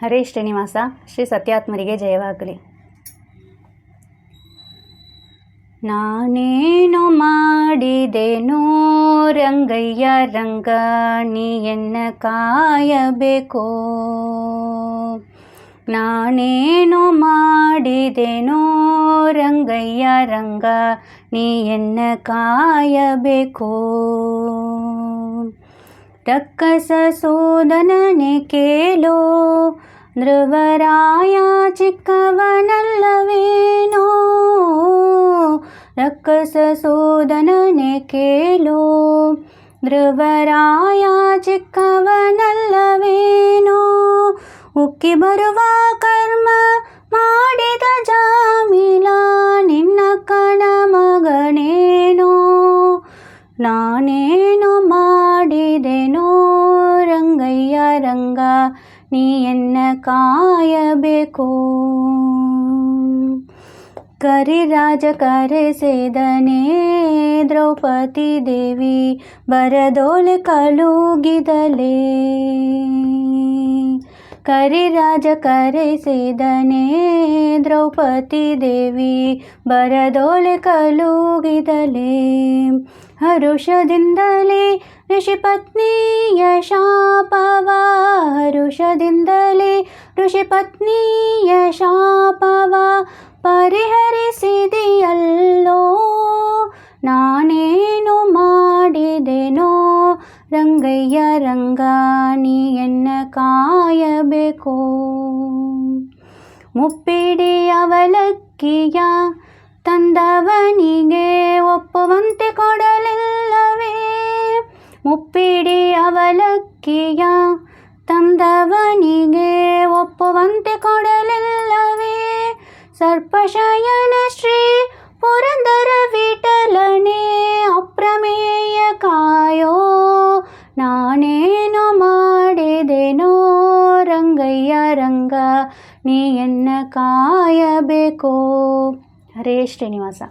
ಹರೇ ಶ್ರೀನಿವಾಸ. ಶ್ರೀ ಸತ್ಯಾತ್ಮರಿಗೆ ಜಯವಾಗಲಿ. ನಾನೇನು ಮಾಡಿದೆನೋ ರಂಗಯ್ಯ ರಂಗ, ನೀಯನ್ನ ಕಾಯಬೇಕೋ. ನಾನೇನು ಮಾಡಿದೆನೋ ರಂಗಯ್ಯ ರಂಗ, ನೀಯನ್ನ ಕಾಯಬೇಕೋ. ರಕ್ಕಸ ಸೋದನನೆ ಕೇಳೋ, ಧ್ರುವರಾಯ ಚಿಕ್ಕವನಲ್ಲವೇನೋ. ರಕ್ಕಸ ಸೋದನನೆ ಕೇಳೋ, ಧ್ರುವರಾಯ ಚಿಕ್ಕವನಲ್ಲವೇನೋ. ಉಕ್ಕಿ ಬರುವ ಕರ್ಮ ಮಾಡಿದ ಜಾಮಿಲ, ನಿನ್ನಕ್ಕನ ಮಗನೇನೋ. ನಾನೇನು ಮಾಡಿದೆನೋ ರಂಗಯ್ಯ ರಂಗ, ನೀಯನ್ನ ಕಾಯಬೇಕೋ. ಕರಿರಾಜ ಕರೆಸಿದನೇ ದ್ರೌಪದಿ ದೇವಿ, ಬರದೋಲೆ ಕಲುಗಿದಲೇ. ಕರಿರಾಜ ಕರೆಸಿದನೇ ದ್ರೌಪದಿ ದೇವಿ, ಬರದೋಲೆ ಕಲುಗಿದಲೇ. ಹರುಷದಿಂದಲೇ ಋಷಿಪತ್ನಿಯ ಶಾಪವ, ಹರುಷದಿಂದಲೇ ಋಷಿಪತ್ನಿಯ ಶಾಪವ ಪರಿಹರಿಸಿದೆಯಲ್ಲೋ. ನಾನೇನು ಮಾಡಿದೆನೋ ರಂಗಯ್ಯ ರಂಗ, ನೀಯನ್ನ ಕಾಯಬೇಕೋ. ಮುಪ್ಪಿಡಿ ಅವಲಕ್ಕಿಯ ತಂದವನಿಗೆ ಒಪ್ಪುವಂತೆ ಕೊಡಲಿಲ್ಲವೇ. ಮುಪ್ಪಿಡಿ ಅವಲಕ್ಕಿಯ ತಂದವನಿಗೆ ಒಪ್ಪುವಂತೆ ಕೊಡಲಿಲ್ಲವೇ. ಸರ್ಪಶಯನ ಶ್ರೀ ಪುರಂದರ ವಿಠಲನೇ, ಅಪ್ರಮೇಯ ಕಾಯೋ. ನಾನೇನು ಮಾಡಿದೆನೋ ರಂಗಯ್ಯ ರಂಗ, ನೀಯನ್ನ ಕಾಯಬೇಕೋ. ಹರೇ ಶ್ರೀನಿವಾಸ.